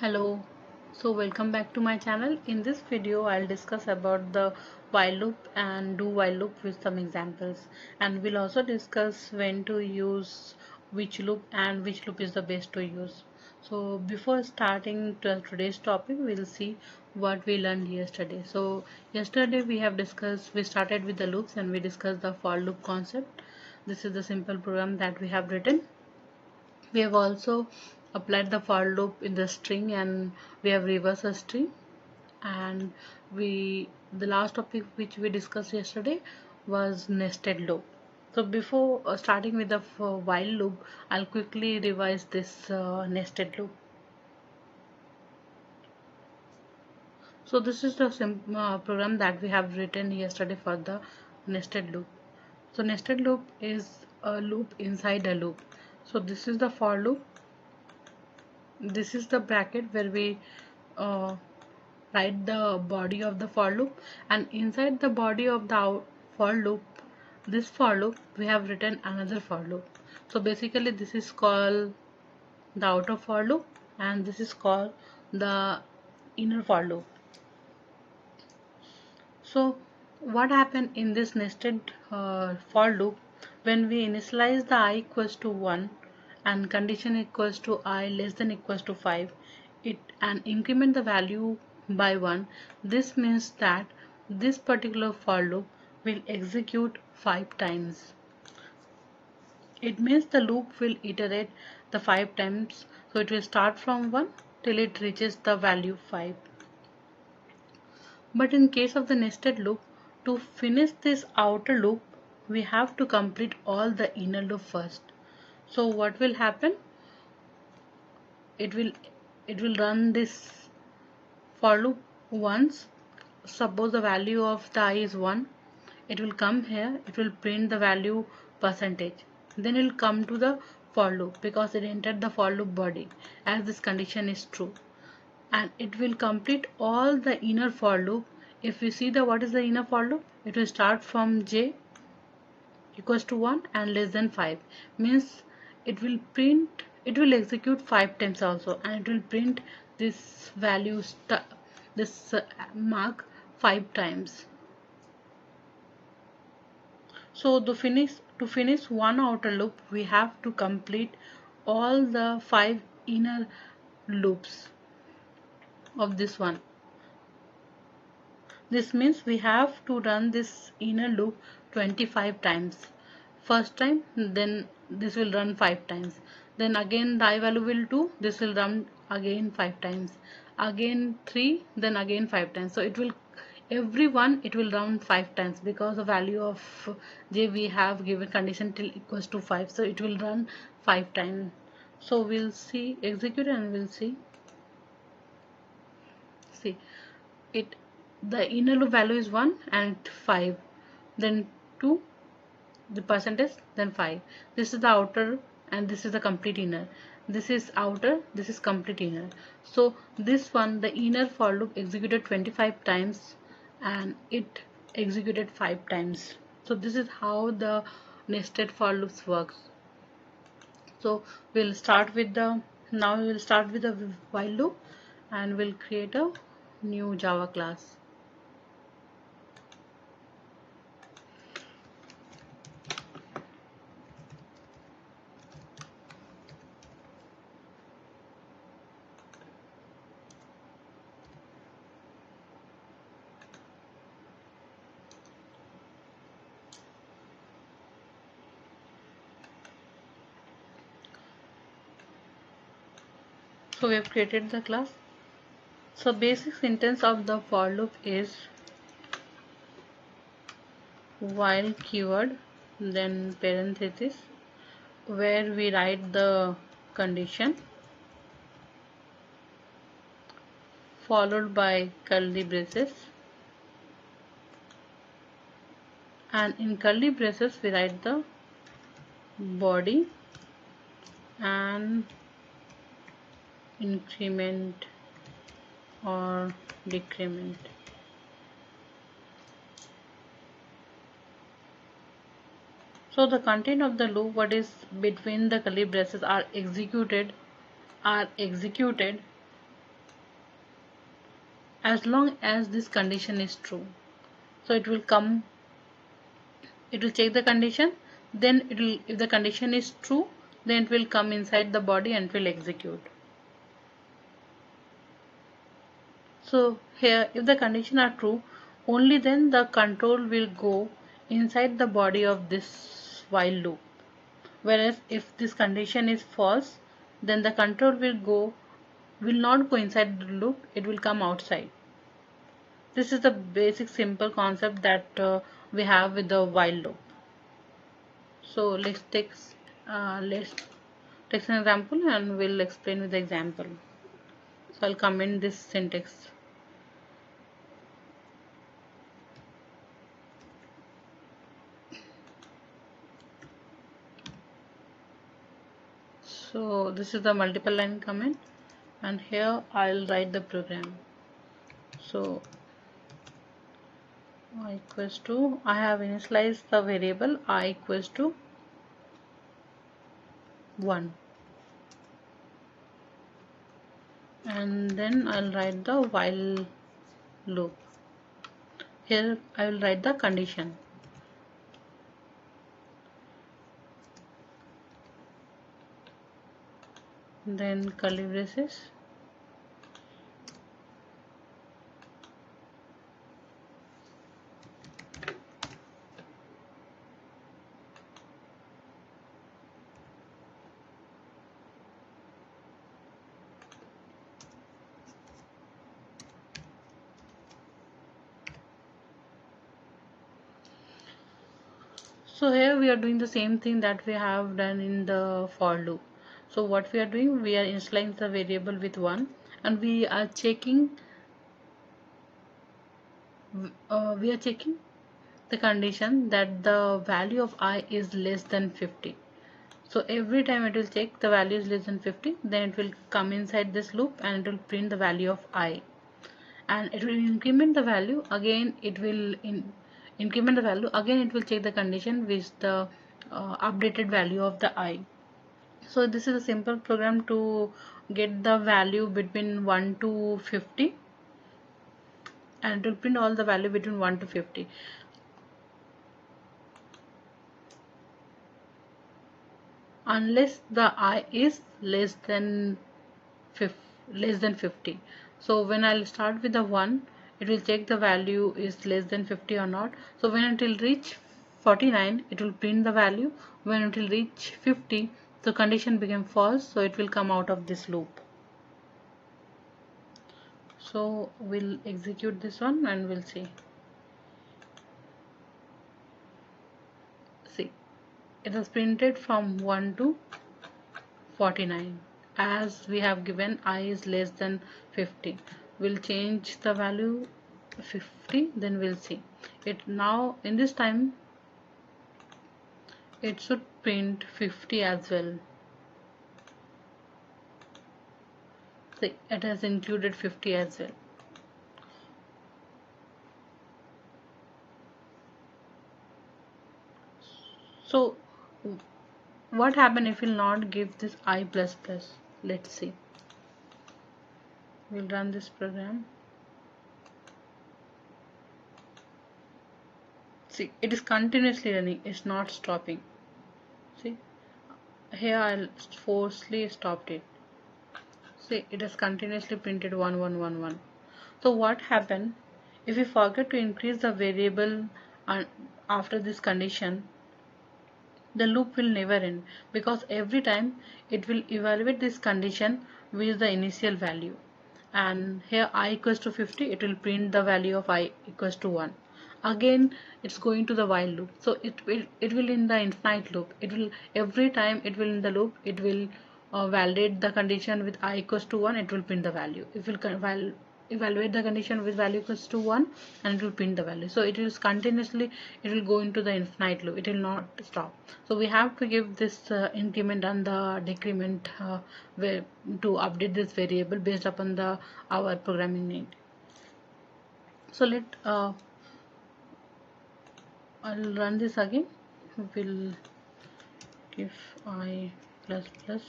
Hello, so welcome back to my channel. In this video I'll discuss about the while loop and do while loop with some examples, and we'll also discuss when to use which loop and which loop is the best to use. So before starting today's topic, we'll see what we learned yesterday. So yesterday we started with the loops and we discussed the for loop concept. This is the simple program that we have written. We have also applied the for loop in the string, and we have reversed a string. And the last topic which we discussed yesterday was nested loop. So before starting with the while loop, I'll quickly revise this nested loop. So this is the program that we have written yesterday for the nested loop. So nested loop is a loop inside a loop. So this is the for loop. This is the bracket where we uh, write the body of the for loop, and inside the body of the for loop, this for loop, we have written another for loop. So basically this is called the outer for loop and this is called the inner for loop. So what happened in this nested for loop, when we initialize the I equals to 1 and condition equals to I less than equals to 5, it and increment the value by 1, this means that this particular for loop will execute 5 times. It means the loop will iterate the 5 times, so it will start from 1 till it reaches the value 5. But in case of the nested loop, to finish this outer loop, we have to complete all the inner loop first. So what will happen? It will run this for loop once. Suppose the value of the I is 1. It will come here. It will print the value percentage. Then it will come to the for loop because it entered the for loop body as this condition is true, and it will complete all the inner for loop. If we see the what is the inner for loop, it will start from j equals to 1 and less than 5, means it will execute 5 times also, and it will print this value this mark 5 times. So to finish one outer loop, we have to complete all the 5 inner loops of this one. This means we have to run this inner loop 25 times. First time, then this will run 5 times. Then again the I value will 2, this will run again 5 times. Again 3, then again 5 times. So it will every one it will run 5 times because the value of j we have given condition till equals to 5. So it will run 5 times. So we'll see execute and we'll see it, the inner loop value is 1 and 5, then 2 the percentage, then 5. This is the outer and this is the complete inner. This is outer, this is complete inner. So this one, the inner for loop executed 25 times and it executed 5 times. So this is how the nested for loops works. So we'll start with the now we will start with the while loop and we'll create a new Java class. So we have created the class. So basic syntax of the for loop is while keyword, then parenthesis where we write the condition, followed by curly braces, and in curly braces we write the body and increment or decrement. So the content of the loop, what is between the curly braces, are executed as long as this condition is true. So it will come, it will check the condition, then it will, if the condition is true, then it will come inside the body and it will execute. So here, if the condition are true, only then the control will go inside the body of this while loop. Whereas if this condition is false, then the control will not go inside the loop, it will come outside. This is the basic simple concept that we have with the while loop. So let's take an example and we'll explain with the example. So I'll comment this syntax. So this is the multiple line comment, and here I'll write the program. So I equals to, I have initialized the variable I equals to 1, and then I'll write the while loop. Here I will write the condition. Then curly braces. So here we are doing the same thing that we have done in the for loop. So what we are doing, we are initializing the variable with 1, and we are checking the condition that the value of I is less than 50. So every time it will check the value is less than 50, then it will come inside this loop and it will print the value of I, and it will increment the value again. It will increment the value again, it will check the condition with the updated value of the I. So this is a simple program to get the value between 1 to 50, and it will print all the value between 1 to 50 unless the I is less than 50. So when I'll start with the 1, it will check the value is less than 50 or not. So when it will reach 49, it will print the value. When it will reach 50, the condition became false, so it will come out of this loop. So we'll execute this one and we'll see. See, it is printed from 1 to 49. As we have given I is less than 50, we'll change the value 50, then we'll see it. Now in this time it should print 50 as well. See, it has included 50 as well. So what happen if we'll not give this I plus plus? Let's see. We'll run this program. See, it is continuously running, it's not stopping. See, here I'll forcefully stopped it. See, it has continuously printed 1111. So what happened if we forget to increase the variable after this condition? The loop will never end, because every time it will evaluate this condition with the initial value, and here I equals to 50, it will print the value of I equals to 1. Again it's going to the while loop, so it will in the infinite loop. It will, every time it will in the loop, it will validate the condition with I equals to 1, it will print the value. It will evaluate the condition with value equals to 1, and it will print the value. So it is continuously, it will go into the infinite loop, it will not stop. So we have to give this increment and the decrement to update this variable based upon the our programming need. So I'll run this again. We'll give I plus plus,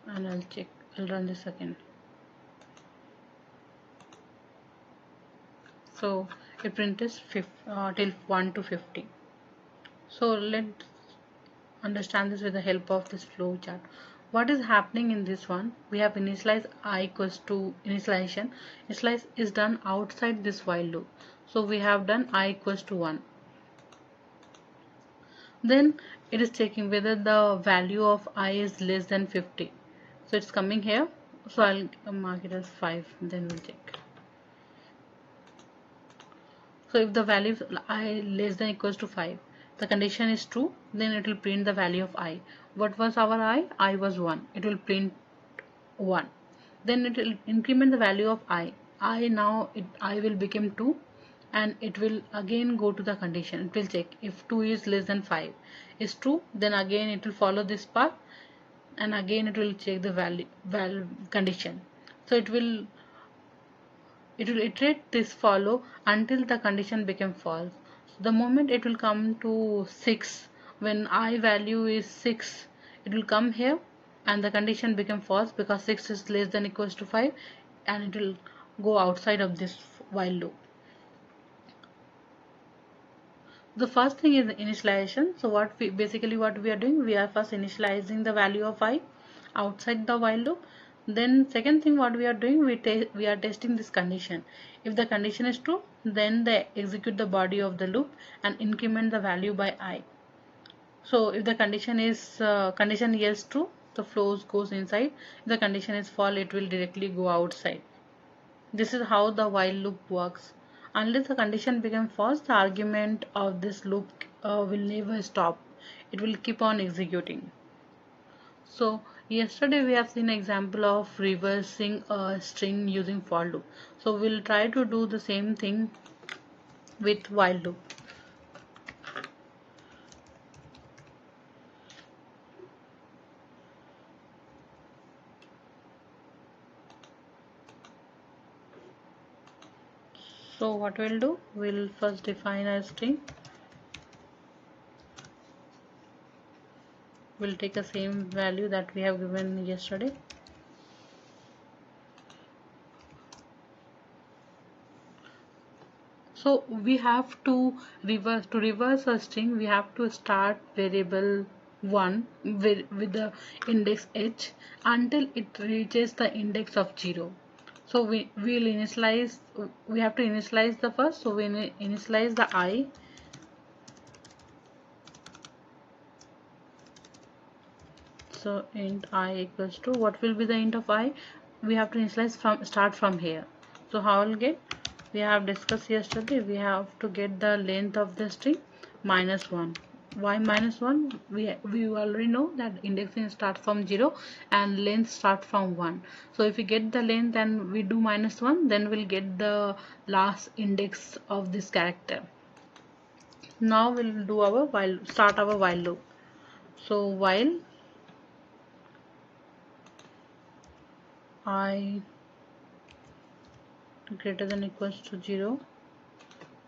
and I'll run this again. So it print is till 1 to 50. So let's understand this with the help of this flow chart. What is happening in this one? We have initialize I equals to initialization. Initialize is done outside this while loop. So we have done I equals to 1. Then it is checking whether the value of I is less than 50. So it's coming here. So I'll mark it as 5. Then we'll check. So if the value of I less than equals to 5, the condition is true, then it will print the value of I. What was our I? I was 1. It will print 1. Then it will increment the value of I. I will become 2, and it will again go to the condition. It will check if 2 is less than 5 is true, then again it will follow this path, and again it will check the value condition. So it will iterate this follow until the condition become false. So the moment it will come to 6, when I value is 6, it will come here and the condition become false because 6 is less than equals to 5, and it will go outside of this while loop. The first thing is initialization. So what we are doing, we are first initializing the value of I outside the while loop. Then second thing what we are doing, we are testing this condition. If the condition is true, then they execute the body of the loop and increment the value by I. So if the condition is condition yes true, the flows goes inside. If the condition is false, it will directly go outside. This is how the while loop works. Unless the condition becomes false, the argument of this loop will never stop. It will keep on executing. So yesterday we have seen an example of reversing a string using for loop. So we'll try to do the same thing with while loop. So what we'll do, we'll first define a string. We'll take the same value that we have given yesterday. So we have to reverse a string. We have to start variable 1 with the index h until it reaches the index of 0. So we will initialize. We have to initialize the first. So we initialize the I. So int I equals to, what will be the int of I? We have to initialize start from here. So how will get? We have discussed yesterday. We have to get the length of the string -1. Why -1? We already know that indexing starts from 0 and length start from 1. So if we get the length and we do -1, then we'll get the last index of this character. Now we'll do our start our while loop. So while I greater than equals to 0,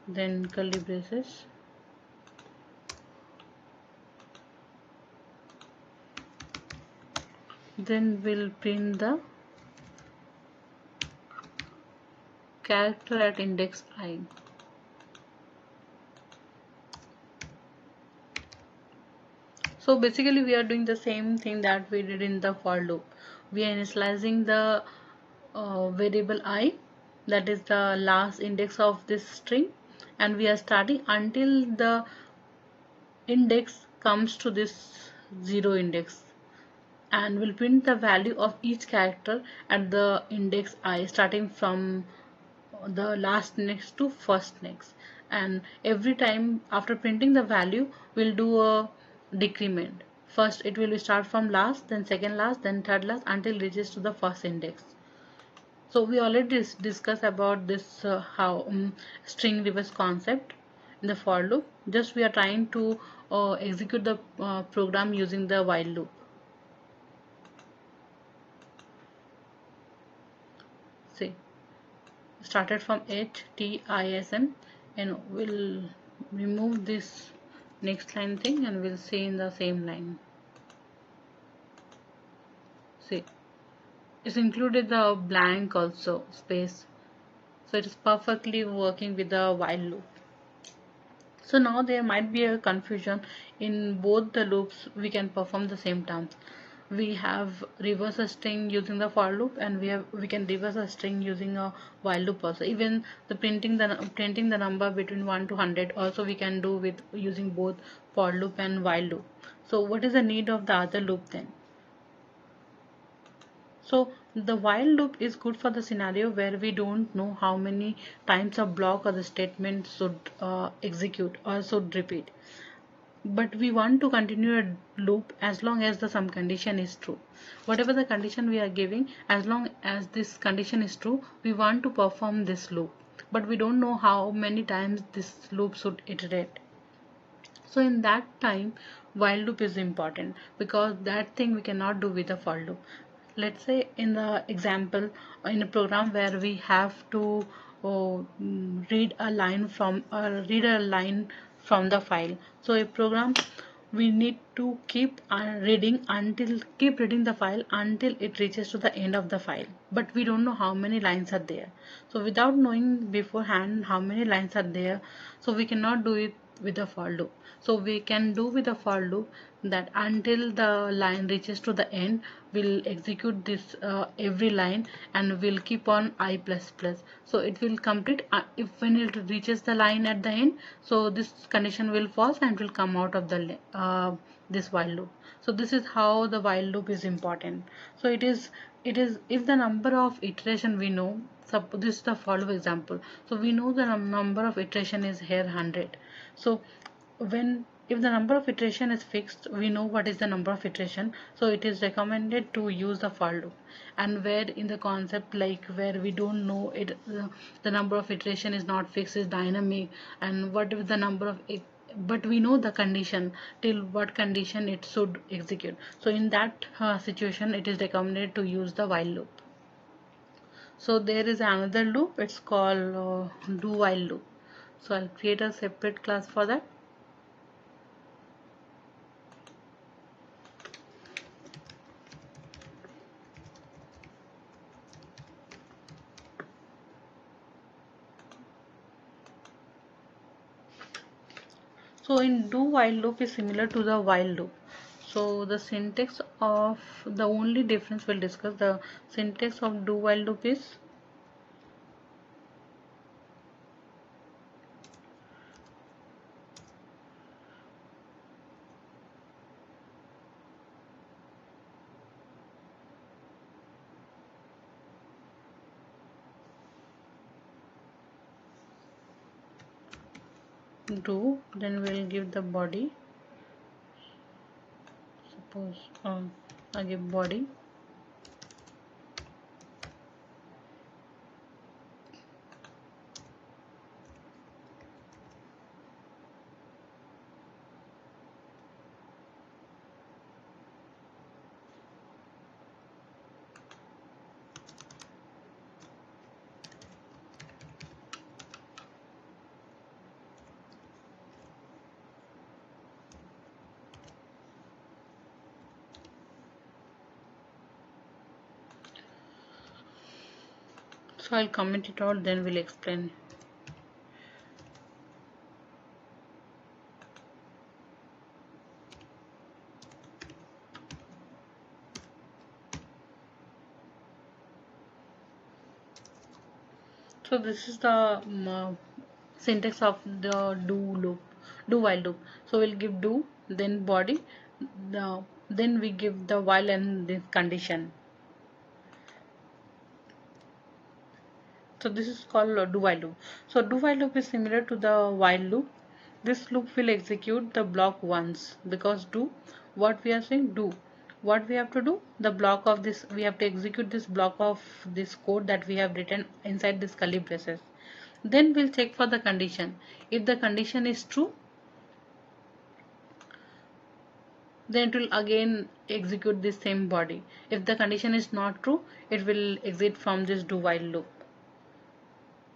then curly braces, then we'll print the character at index I. So basically we are doing the same thing that we did in the for loop. We are initializing the variable I, that is the last index of this string, and we are starting until the index comes to this 0 index, and we'll print the value of each character at the index I, starting from the last next to first next. And every time after printing the value, we'll do a decrement. First it will start from last, then second last, then third last, until it reaches to the first index. So we already discussed about this how string reverse concept in the for loop. Just we are trying to execute the program using the while loop. See, started from HTISM, and we'll remove this next line thing and we'll see in the same line. See, it's included the blank also space. So it is perfectly working with the while loop. So now there might be a confusion in both the loops. We can perform the same terms. We have reverse a string using the for loop, and we can reverse a string using a while loop also. Even the printing the number between 1 to 100 also we can do with using both for loop and while loop. So what is the need of the other loop then? So the while loop is good for the scenario where we don't know how many times a block or the statement should execute or should repeat. But we want to continue a loop as long as the some condition is true. Whatever the condition we are giving, as long as this condition is true, we want to perform this loop. But we don't know how many times this loop should iterate. So in that time, while loop is important because that thing we cannot do with a for loop. Let's say in the example in a program where we have to read a line from the file. So a program we need to keep reading the file until it reaches to the end of the file, but we don't know how many lines are there. So without knowing beforehand how many lines are there, so we cannot do it with a for loop. So we can do with a for loop that until the line reaches to the end, we'll execute this every line, and we'll keep on I plus plus. So it will complete if when it reaches the line at the end, so this condition will false and will come out of the this while loop. So this is how the while loop is important. So it is if the number of iteration we know, this is the follow example. So we know the number of iteration is here 100. So when if the number of iteration is fixed, we know what is the number of iteration, so it is recommended to use the for loop. And where in the concept like where we don't know it, the number of iteration is not fixed, is dynamic, and what is the number of it, but we know the condition till what condition it should execute. So in that situation it is recommended to use the while loop. So there is another loop, it's called do while loop. So I'll create a separate class for that. So in do while loop is similar to the while loop. So the syntax of the only difference we'll discuss, the syntax of do while loop is do, then we'll give the body. Suppose I give body. So I'll comment it out, then we'll explain. So this is the syntax of the do while loop. So we'll give do, then body, then we give the while and this condition. So this is called do while loop. So do while loop is similar to the while loop. This loop will execute the block once, because do what we are saying, do what we have to do, the block of this, we have to execute this block of this code that we have written inside this curly braces. Then we'll check for the condition. If the condition is true, then it will again execute this same body. If the condition is not true, it will exit from this do while loop.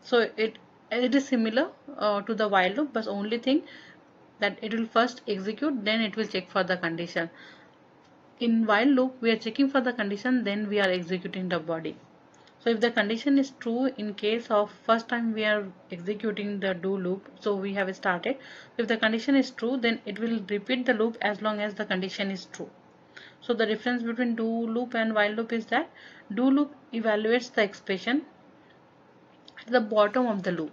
So it is similar to the while loop, but only thing that it will first execute, then it will check for the condition. In while loop we are checking for the condition, then we are executing the body. So if the condition is true, in case of first time we are executing the do loop, so we have started. If the condition is true, then it will repeat the loop as long as the condition is true. So the difference between do loop and while loop is that do loop evaluates the expression at the bottom of the loop.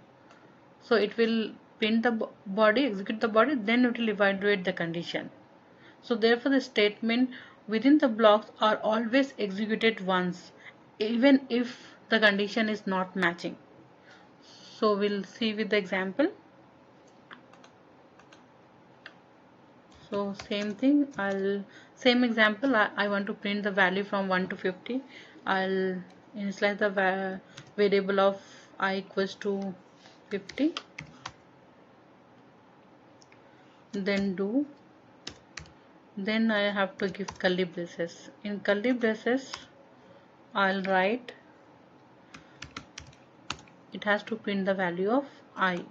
So it will print the body, execute the body, then it will evaluate the condition. So therefore the statement within the blocks are always executed once, even if the condition is not matching. So we'll see with the example. So same thing, same example, I want to print the value from 1 to 50. I'll initialize the variable of I equals to 50, then do, then I have to give curly braces. In curly braces I'll write it has to print the value of I.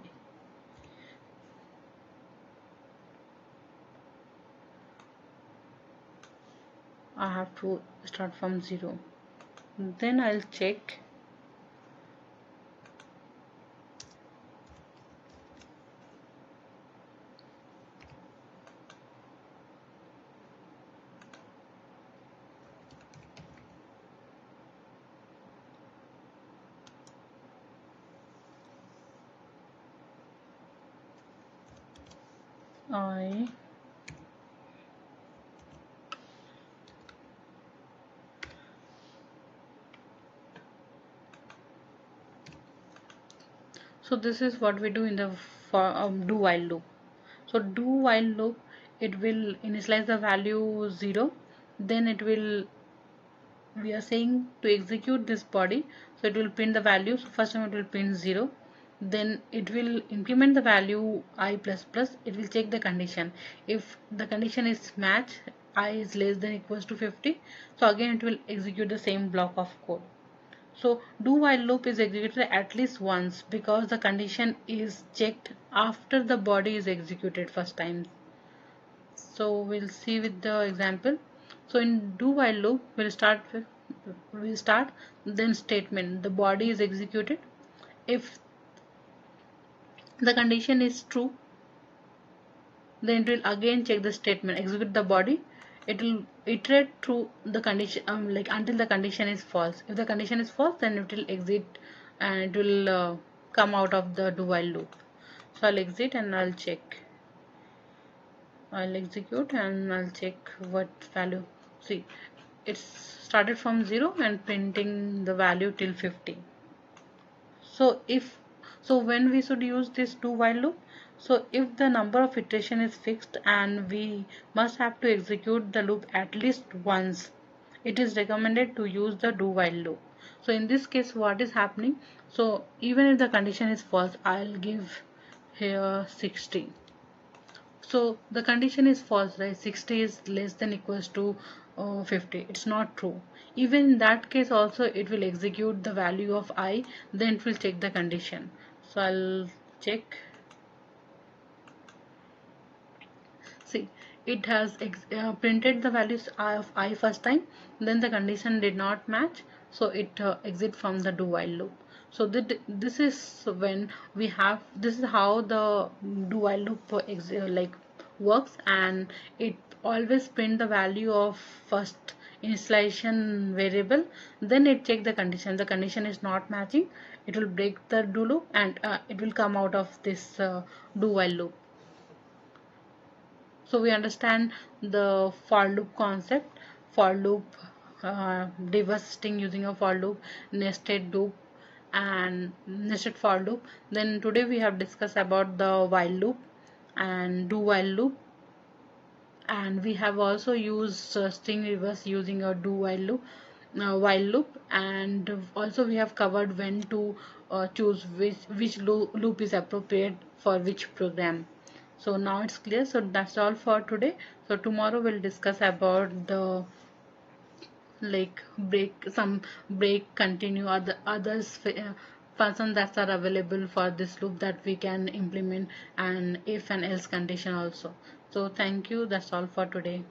I have to start from 0. Then I'll check I so this is what we do in the do while loop. So do while loop, it will initialize the value 0, then it will, we are saying to execute this body, so it will print the value. So first time it will print 0, then it will increment the value I plus plus, it will check the condition. If the condition is match, I is less than equals to 50, so again it will execute the same block of code. So do while loop is executed at least once because the condition is checked after the body is executed first time. So we'll see with the example. So in do while loop we'll start then statement, the body is executed. If the condition is true, then it will again check the statement, execute the body. It will iterate through the condition like until the condition is false. If the condition is false, then it will exit and it will come out of the do while loop. So I'll exit and I'll check. I'll execute and I'll check what value. See, it's started from 0 and printing the value till 50. So when we should use this do while loop, so if the number of iteration is fixed and we must have to execute the loop at least once, it is recommended to use the do while loop. So in this case what is happening, so even if the condition is false, I'll give here 60. So the condition is false, right? 60 is less than equals to 50. It's not true. Even in that case also it will execute the value of I, then it will check the condition. So I'll check. See, it has printed the values of I first time, then the condition did not match, so it exit from the do while loop. So this is when we have, this is how the do while loop like works, and it always print the value of first initialization variable, then it check the condition. The condition is not matching, it will break the do loop and it will come out of this do while loop. So we understand the for loop concept, for loop, reverse string using a for loop, nested loop and nested for loop. Then today we have discussed about the while loop and do while loop, and we have also used string reverse using a do while loop, and also we have covered when to choose which loop is appropriate for which program. So now it's clear. So that's all for today. So tomorrow we'll discuss about the like break, continue, or the others functions that are available for this loop that we can implement, and if and else condition also. So thank you, that's all for today.